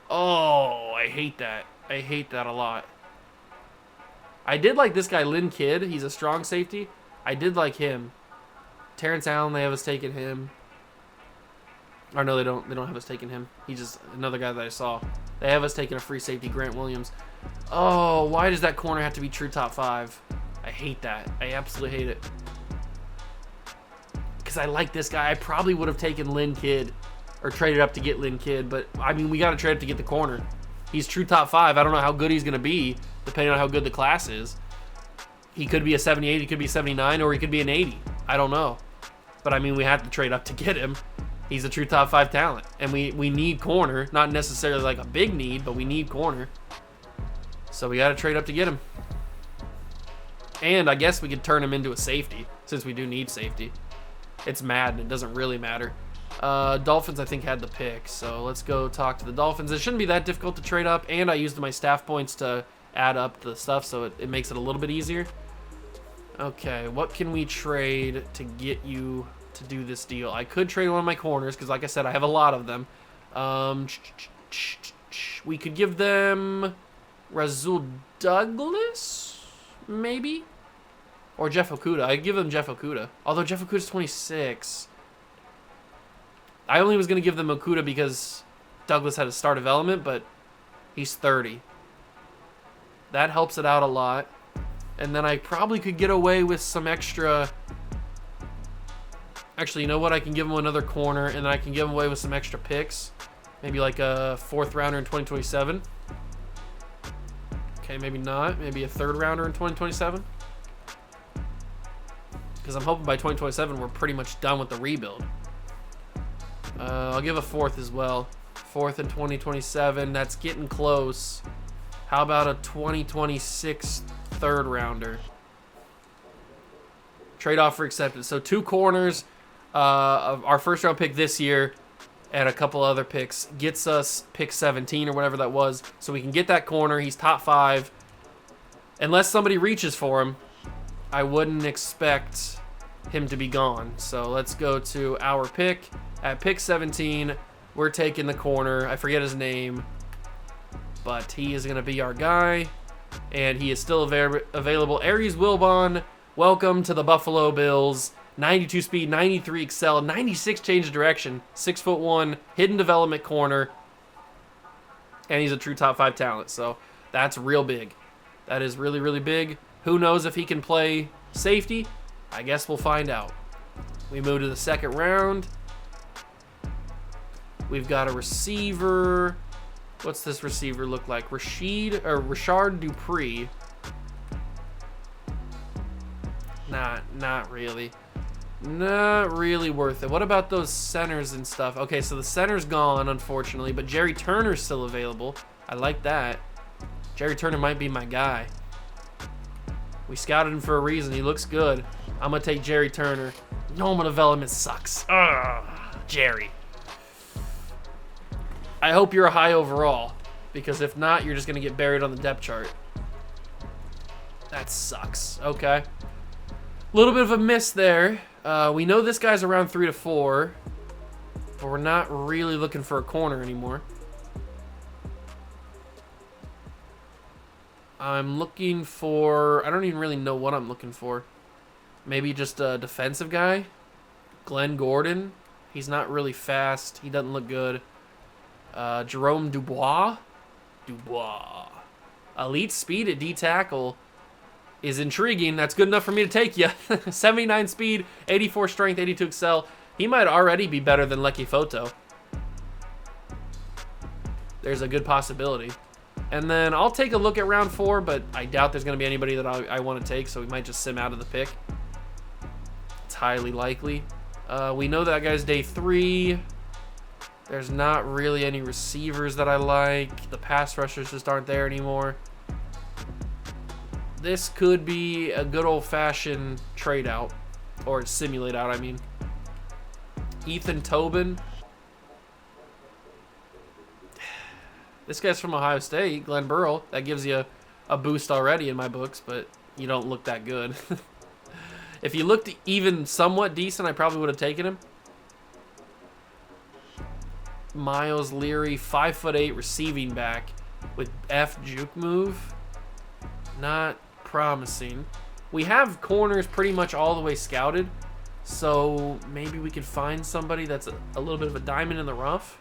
Oh, I hate that. I hate that a lot. I did like this guy, Lynn Kidd. He's a strong safety. I did like him. Terrence Allen, they have us taking him. Or no, they don't have us taking him. He's just another guy that I saw. They have us taking a free safety, Grant Williams. Oh, why does that corner have to be true top 5? I hate that. I absolutely hate it. Because I like this guy. I probably would have taken Lynn Kidd or traded up to get Lynn Kidd. But, I mean, we got to trade up to get the corner. He's true top 5. I don't know how good he's going to be, depending on how good the class is. He could be a 78, he could be 79, or he could be an 80. I don't know. But, I mean, we have to trade up to get him. He's a true top 5 talent. And we need corner. Not necessarily like a big need, but we need corner. So we got to trade up to get him. And I guess we could turn him into a safety, since we do need safety. It's Madden. It doesn't really matter. Dolphins, I think, had the pick. So let's go talk to the Dolphins. It shouldn't be that difficult to trade up. And I used my staff points to add up the stuff, so it makes it a little bit easier. Okay, what can we trade to get you to do this deal? I could trade one of my corners, because like I said, I have a lot of them. We could give them Rasul Douglas, maybe? Or Jeff Okuda. I'd give them Jeff Okuda. Although Jeff Okuda's 26. I only was going to give them Okuda because Douglas had a star development, but he's 30. That helps it out a lot. And then I probably could get away with some extra... Actually, you know what? I can give him another corner, and then I can give him away with some extra picks. Maybe like a 4th rounder in 2027. Okay, maybe not. Maybe a 3rd rounder in 2027. Because I'm hoping by 2027 we're pretty much done with the rebuild. I'll give a 4th as well. 4th in 2027. That's getting close. How about a 2026 3rd rounder? Trade offer accepted. So 2 corners of our 1st round pick this year and a couple other picks gets us pick 17 or whatever that was. So we can get that corner. He's top 5. Unless somebody reaches for him, I wouldn't expect him to be gone. So let's go to our pick. At pick 17, we're taking the corner. I forget his name, but he is going to be our guy, and he is still available. Aries Wilbon, welcome to the Buffalo Bills. 92 speed, 93 excel, 96 change of direction, 6'1", hidden development corner, and he's a true top 5 talent. So that's real big. That is really, really big. Who knows if he can play safety? I guess we'll find out. We move to the 2nd round. We've got a receiver. What's this receiver look like? Rashard Dupree. Not really. Not really worth it. What about those centers and stuff? Okay, so the center's gone, unfortunately, but Jerry Turner's still available. I like that. Jerry Turner might be my guy. We scouted him for a reason. He looks good. I'm going to take Jerry Turner. Normal development sucks. Ugh, Jerry. I hope you're a high overall, because if not, you're just going to get buried on the depth chart. That sucks. Okay. A little bit of a miss there. We know this guy's around 3 to 4, but we're not really looking for a corner anymore. I'm looking for... I don't even really know what I'm looking for. Maybe just a defensive guy? Glenn Gordon. He's not really fast. He doesn't look good. Jerome Dubois. Elite speed at D-tackle is intriguing. That's good enough for me to take you. 79 speed, 84 strength, 82 excel. He might already be better than Lecky Photo. There's a good possibility. And then I'll take a look at round 4, but I doubt there's going to be anybody that I want to take, so we might just sim out of the pick. It's highly likely. We know that guy's day 3. There's not really any receivers that I like. The pass rushers just aren't there anymore. This could be a good old-fashioned trade out, or simulate out, I mean. Ethan Tobin. This guy's from Ohio State, Glenn Burrow. That gives you a boost already in my books, but you don't look that good. If you looked even somewhat decent, I probably would have taken him. Miles Leary, 5'8" receiving back with F juke move. Not promising. We have corners pretty much all the way scouted, so maybe we could find somebody that's a little bit of a diamond in the rough.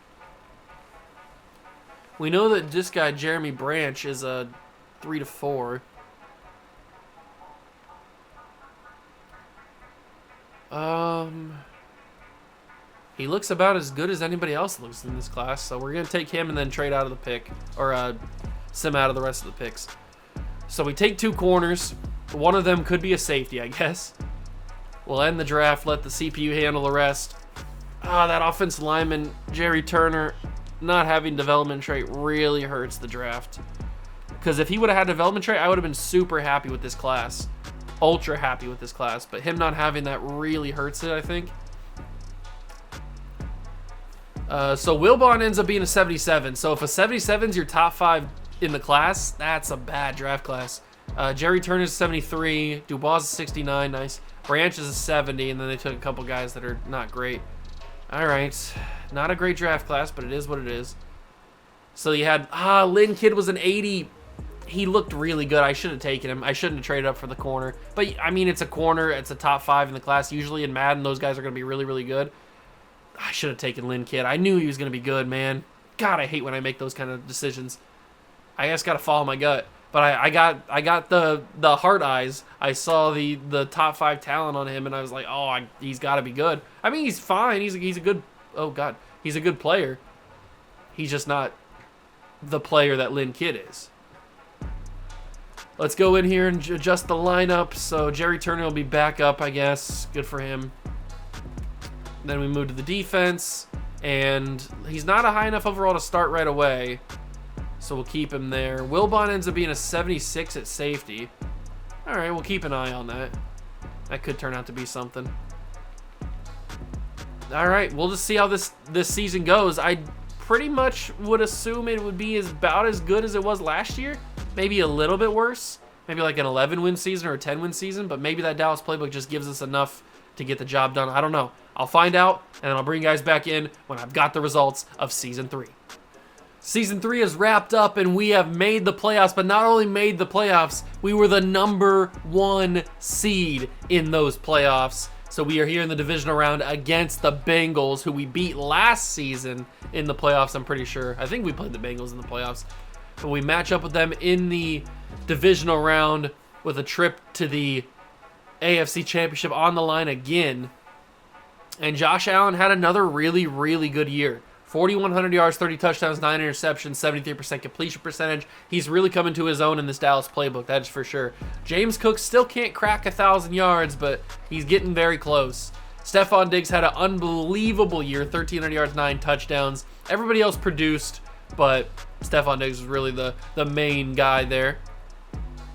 We know that this guy, Jeremy Branch, is a 3 to 4. He looks about as good as anybody else looks in this class, so we're going to take him and then trade out of the pick, or sim out of the rest of the picks. So we take 2 corners. One of them could be a safety, I guess. We'll end the draft, let the CPU handle the rest. That offensive lineman, Jerry Turner, not having development trait really hurts the draft. Because if he would have had development trait, I would have been super happy with this class. Ultra happy with this class. But him not having that really hurts it, I think. So Wilbon ends up being a 77. So if a 77 is your top 5 in the class, that's a bad draft class. Jerry Turner's a 73. Dubois is a 69. Nice. Branch is a 70. And then they took a couple guys that are not great. All right. Not a great draft class, but it is what it is. So you had, Lynn Kidd was an 80. He looked really good. I should have taken him. I shouldn't have traded up for the corner. But, I mean, it's a corner. It's a top 5 in the class. Usually in Madden, those guys are going to be really, really good. I should have taken Lynn Kidd. I knew he was going to be good, man. God, I hate when I make those kind of decisions. I just got to follow my gut. But I got the heart eyes. I saw the top 5 talent on him, and I was like, he's got to be good. I mean, he's fine. He's a good, he's a good player. He's just not the player that Lynn Kidd is. Let's go in here and adjust the lineup. So Jerry Turner will be back up, I guess. Good for him. Then we move to the defense, and he's not a high enough overall to start right away, so we'll keep him there. Wilbon ends up being a 76 at safety. All right, we'll keep an eye on that. That could turn out to be something. All right, we'll just see how this season goes. I pretty much would assume it would be about as good as it was last year. Maybe a little bit worse. Maybe like an 11-win season or a 10-win season, but maybe that Dallas playbook just gives us enough to get the job done. I don't know. I'll find out, and then I'll bring you guys back in when I've got the results of Season 3. Season 3 is wrapped up, and we have made the playoffs, but not only made the playoffs, we were the #1 seed in those playoffs. So we are here in the divisional round against the Bengals, who we beat last season in the playoffs, I'm pretty sure. I think we played the Bengals in the playoffs. But we match up with them in the divisional round with a trip to the AFC Championship on the line again. And Josh Allen had another really, really good year. 4,100 yards, 30 touchdowns, 9 interceptions, 73% completion percentage. He's really coming to his own in this Dallas playbook, that's for sure. James Cook still can't crack 1,000 yards, but he's getting very close. Stephon Diggs had an unbelievable year, 1,300 yards, 9 touchdowns. Everybody else produced, but Stephon Diggs was really the main guy there.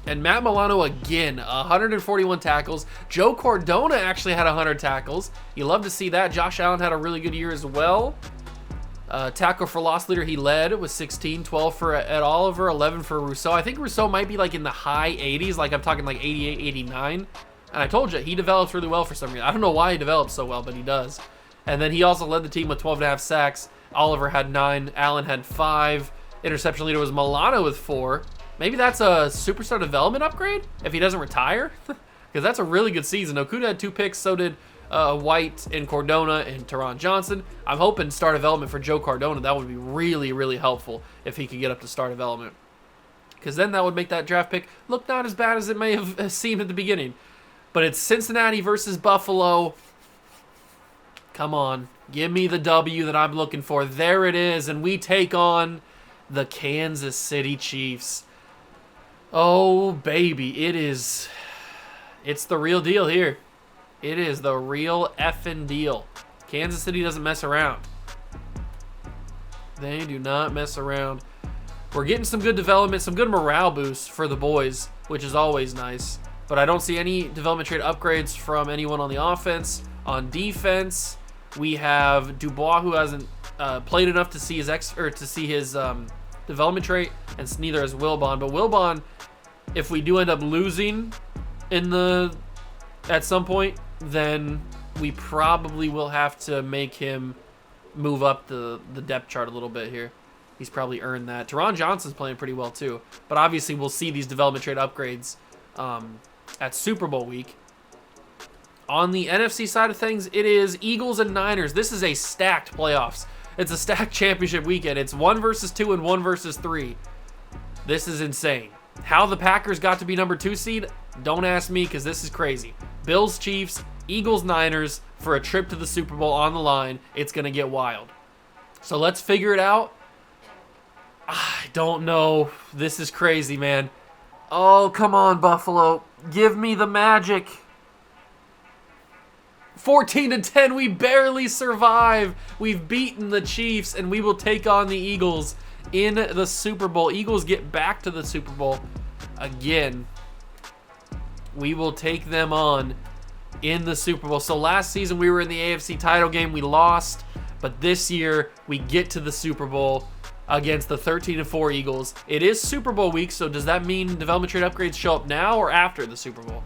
And Matt Milano again, 141 tackles. Joe Cordona actually had 100 tackles. You love to see that. Josh Allen had a really good year as well. Tackle for loss leader he led with 16, 12 for Ed Oliver, 11 for Rousseau. I think Rousseau might be like in the high 80s, like I'm talking like 88, 89. And I told you, he develops really well for some reason. I don't know why he develops so well, but he does. And then he also led the team with 12.5 sacks. Oliver had 9, Allen had 5. Interception leader was Milano with 4. Maybe that's a superstar development upgrade if he doesn't retire, because that's a really good season. Okuda had 2 picks, so did White and Cordona and Teron Johnson. I'm hoping star development for Joe Cordona. That would be really, really helpful if he could get up to star development, because then that would make that draft pick look not as bad as it may have seemed at the beginning. But it's Cincinnati versus Buffalo. Come on, give me the W that I'm looking for. There it is, and we take on the Kansas City Chiefs. Oh, baby, it's the real deal here. It is the real effing deal. Kansas City doesn't mess around. They do not mess around. We're getting some good development, some good morale boosts for the boys, which is always nice. But I don't see any development trade upgrades from anyone on the offense. On defense, we have Dubois, who hasn't played enough to see his development trait, and neither has Wilbon. But Wilbon, if we do end up losing at some point, then we probably will have to make him move up the depth chart a little bit here. He's probably earned that. Teron Johnson's playing pretty well too, but obviously we'll see these development trade upgrades at Super Bowl week. On the NFC side of things, it is Eagles and Niners. This is a stacked playoffs. It's a stacked championship weekend. It's 1 versus 2 and 1 versus 3. This is insane. How the Packers got to be number 2 seed, don't ask me, because this is crazy. Bills, Chiefs, Eagles, Niners for a trip to the Super Bowl on the line. It's going to get wild. So let's figure it out. I don't know. This is crazy, man. Oh, come on, Buffalo. Give me the magic. 14-10, we barely survive. We've beaten the Chiefs, and we will take on the Eagles in the Super Bowl. Eagles get back to the Super Bowl again. We will take them on in the Super Bowl. So last season, we were in the AFC title game. We lost, but this year, we get to the Super Bowl against the 13-4 Eagles. It is Super Bowl week, so does that mean development trade upgrades show up now or after the Super Bowl?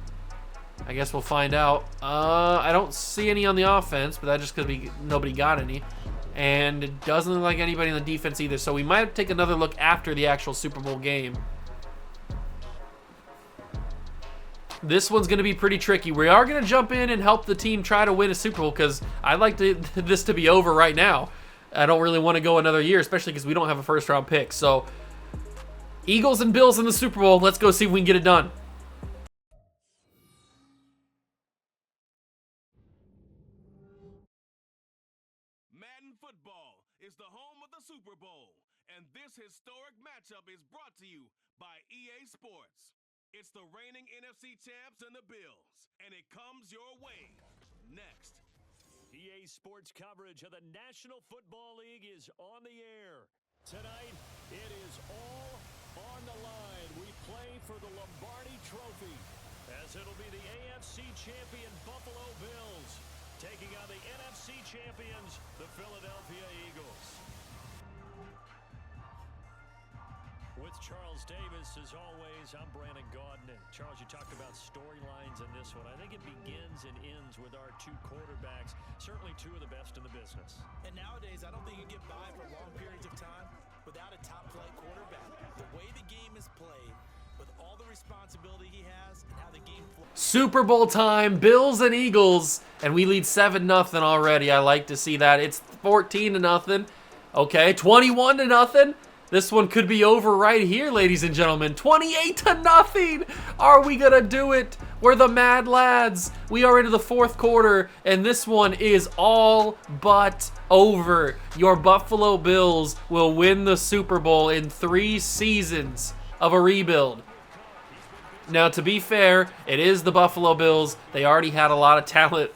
I guess we'll find out. I don't see any on the offense, but that just could be nobody got any. And it doesn't look like anybody in the defense either, so we might take another look after the actual Super Bowl game. This one's going to be pretty tricky. We are going to jump in and help the team try to win a Super Bowl because I'd like this to be over right now. I don't really want to go another year, especially because we don't have a first-round pick. So, Eagles and Bills in the Super Bowl. Let's go see if we can get it done. Madden football is the home of the Super Bowl, and this historic matchup is brought to you by EA Sports. It's the reigning NFC champs and the Bills, and it comes your way next. EA Sports coverage of the National Football League is on the air. Tonight, it is all on the line. We play for the Lombardi Trophy, as it'll be the AFC champion Buffalo Bills taking on the NFC champions, the Philadelphia Eagles. With Charles Davis, as always, I'm Brandon Gaudin. Charles, you talked about storylines in this one. I think it begins and ends with our two quarterbacks, certainly two of the best in the business. And nowadays, I don't think you get by for long periods of time without a top-flight quarterback. The way the game is played, with all the responsibility he has, and how the game flows. Super Bowl time, Bills and Eagles, and we lead 7-0 already. I like to see that. It's 14-0. Okay, 21-0. This one could be over right here, ladies and gentlemen. 28-0. Are we gonna do it? We're the Mad Lads. We are into the fourth quarter, and this one is all but over. Your Buffalo Bills will win the Super Bowl in 3 seasons of a rebuild. Now, to be fair, it is the Buffalo Bills. They already had a lot of talent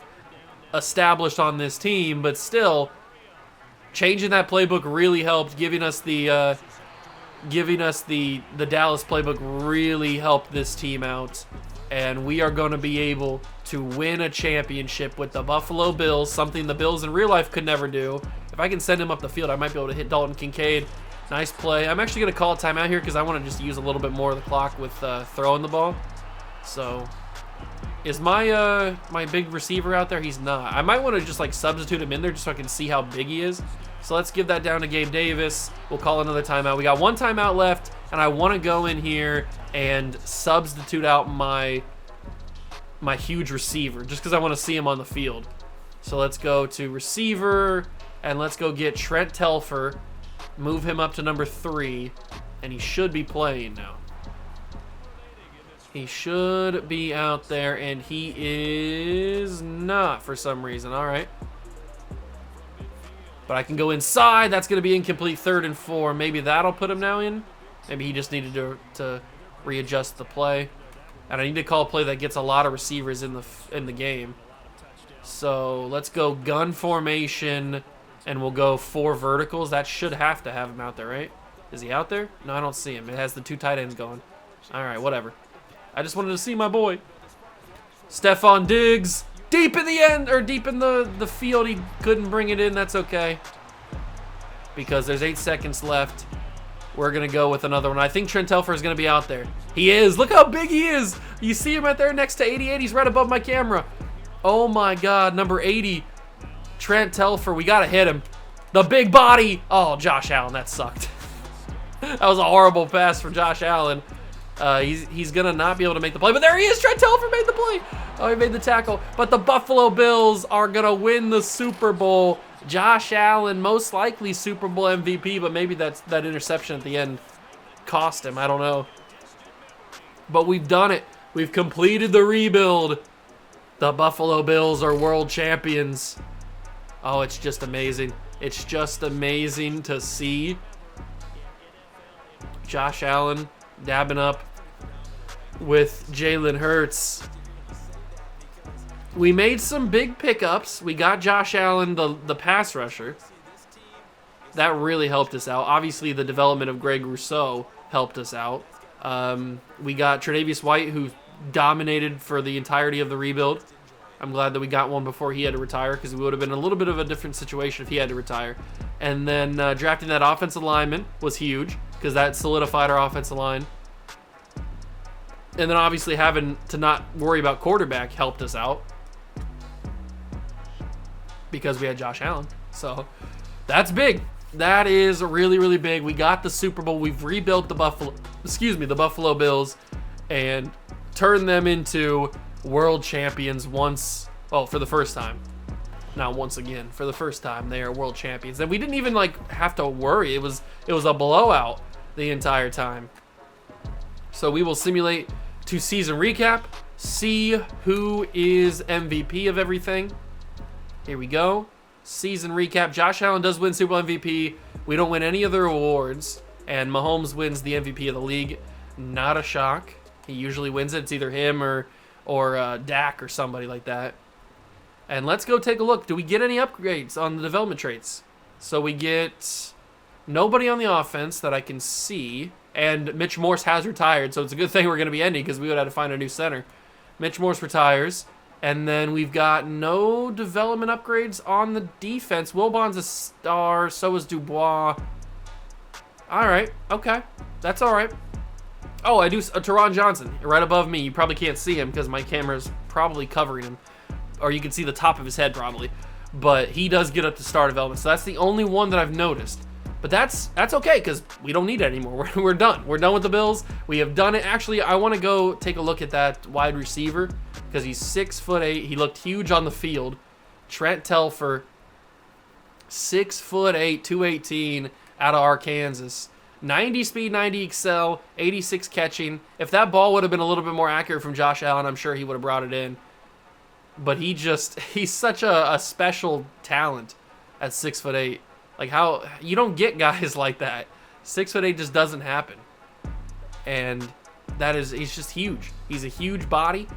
established on this team, but still, changing that playbook really helped. Giving us the Dallas playbook really helped this team out, and we are going to be able to win a championship with the Buffalo Bills, something the Bills in real life could never do. If I can send him up the field, I might be able to hit Dalton Kincaid. Nice play. I'm actually going to call a timeout here because I want to just use a little bit more of the clock with throwing the ball. So, is my my big receiver out there? He's not. I might want to just like substitute him in there just so I can see how big he is. So let's give that down to Gabe Davis. We'll call another timeout. We got 1 timeout left, and I want to go in here and substitute out my huge receiver just because I want to see him on the field. So let's go to receiver, and let's go get Trent Telfer. Move him up to number 3, and he should be playing now. He should be out there, and he is not for some reason. All right. But I can go inside. That's going to be incomplete, 3rd and 4. Maybe that'll put him now in. Maybe he just needed to readjust the play. And I need to call a play that gets a lot of receivers in the game. So let's go gun formation, and we'll go 4 verticals. That should have to have him out there, right? Is he out there? No, I don't see him. It has the 2 tight ends going. All right, whatever. I just wanted to see my boy. Stephon Diggs. Deep in the end, or deep in the field. He couldn't bring it in. That's okay. Because there's 8 seconds left. We're going to go with another one. I think Trent Telfer is going to be out there. He is. Look how big he is. You see him right there next to 88. He's right above my camera. Oh, my God. Number 80. Trent Telfer. We got to hit him. The big body. Oh, Josh Allen. That sucked. That was a horrible pass from Josh Allen. He's going to not be able to make the play. But there he is. Trent Telfer made the play. Oh, he made the tackle. But the Buffalo Bills are going to win the Super Bowl. Josh Allen, most likely Super Bowl MVP, but maybe that interception at the end cost him. I don't know. But we've done it. We've completed the rebuild. The Buffalo Bills are world champions. Oh, it's just amazing. It's just amazing to see Josh Allen dabbing up with Jalen Hurts. We made some big pickups. We got Josh Allen, the pass rusher. That really helped us out. Obviously, the development of Greg Rousseau helped us out. We got Tre'Davious White, who dominated for the entirety of the rebuild. I'm glad that we got one before he had to retire, because it would have been a little bit of a different situation if he had to retire. And then drafting that offensive lineman was huge, because that solidified our offensive line. And then obviously having to not worry about quarterback helped us out, because we had Josh Allen. So that's big. That is really, really big. We got the Super Bowl. We've rebuilt the Buffalo Bills and turned them into world champions for the first time. Not once again. For the first time, they are world champions. And we didn't even have to worry. It was a blowout the entire time. So we will simulate to season recap, see who is MVP of everything. Here we go. Season recap. Josh Allen does win Super Bowl MVP. We don't win any other awards. And Mahomes wins the MVP of the league. Not a shock. He usually wins it. It's either him or Dak or somebody like that. And let's go take a look. Do we get any upgrades on the development traits? So we get nobody on the offense that I can see. And Mitch Morse has retired, so it's a good thing we're going to be ending, because we would have to find a new center. Mitch Morse retires. And then we've got no development upgrades on the defense. Wilbon's a star. So is Dubois. All right. Okay. That's all right. Oh, I do. Teron Johnson right above me. You probably can't see him because my camera's probably covering him. Or you can see the top of his head probably. But he does get up to star development. So that's the only one that I've noticed. But that's okay, because we don't need it anymore. We're done. We're done with the Bills. We have done it. Actually, I want to go take a look at that wide receiver, because he's 6'8". He looked huge on the field. Trent Telfer, 6'8", 218, out of Arkansas. 90 speed, 90 excel, 86 catching. If that ball would have been a little bit more accurate from Josh Allen, I'm sure he would have brought it in. But he's such a special talent at 6'8". Like, how you don't get guys like that. 6'8" just doesn't happen. And he's just huge. He's a huge body,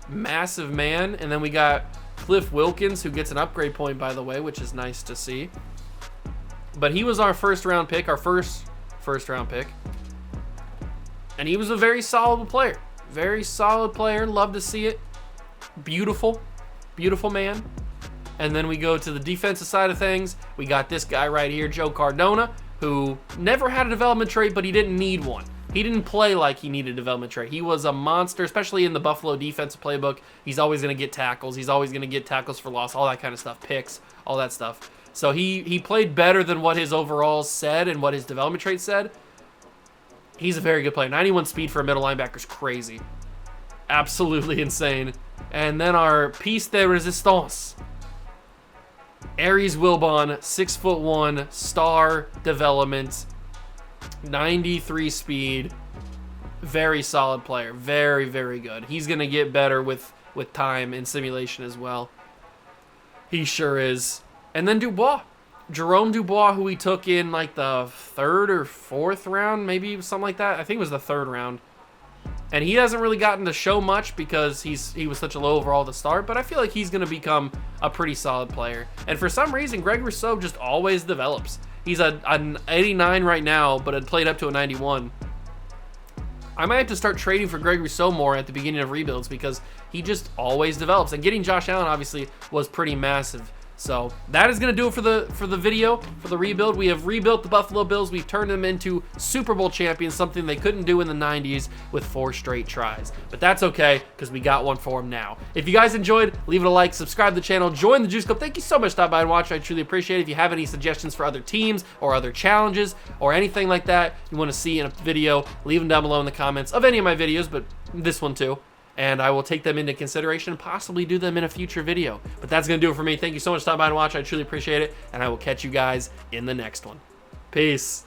massive man. And then we got Cliff Wilkins, who gets an upgrade point, by the way, which is nice to see. But he was our first round pick, our first round pick. And he was a very solid player. Very solid player. Love to see it. Beautiful. Beautiful man. And then we go to the defensive side of things. We got this guy right here, Joe Cardona, who never had a development trait, but he didn't need one. He didn't play like he needed a development trait. He was a monster, especially in the Buffalo defensive playbook. He's always going to get tackles. He's always going to get tackles for loss, all that kind of stuff, picks, all that stuff. So he played better than what his overalls said and what his development trait said. He's a very good player. 91 speed for a middle linebacker is crazy. Absolutely insane. And then our piece de resistance, Aries Wilbon, 6'1", star development, 93 speed, very solid player, very, very good. He's going to get better with time and simulation as well. He sure is. And then Dubois, Jerome Dubois, who we took in like the 3rd or 4th round, maybe something like that. I think it was the 3rd round. And he hasn't really gotten to show much because he was such a low overall to start, but I feel like he's going to become a pretty solid player. And for some reason, Greg Rousseau just always develops. He's an 89 right now, but had played up to a 91. I might have to start trading for Greg Rousseau more at the beginning of rebuilds, because he just always develops. And getting Josh Allen, obviously, was pretty massive So that is going to do it for the video, for the rebuild. We have rebuilt the Buffalo Bills. We've turned them into Super Bowl champions, something they couldn't do in the 90s with 4 straight tries. But that's okay, because we got one for them now. If you guys enjoyed, leave it a like, subscribe to the channel, join the Juice Club. Thank you so much for stopping by and watching. I truly appreciate it. If you have any suggestions for other teams or other challenges or anything like that you want to see in a video, leave them down below in the comments of any of my videos, but this one too. And I will take them into consideration and possibly do them in a future video. But that's going to do it for me. Thank you so much for stopping by and watching. I truly appreciate it. And I will catch you guys in the next one. Peace.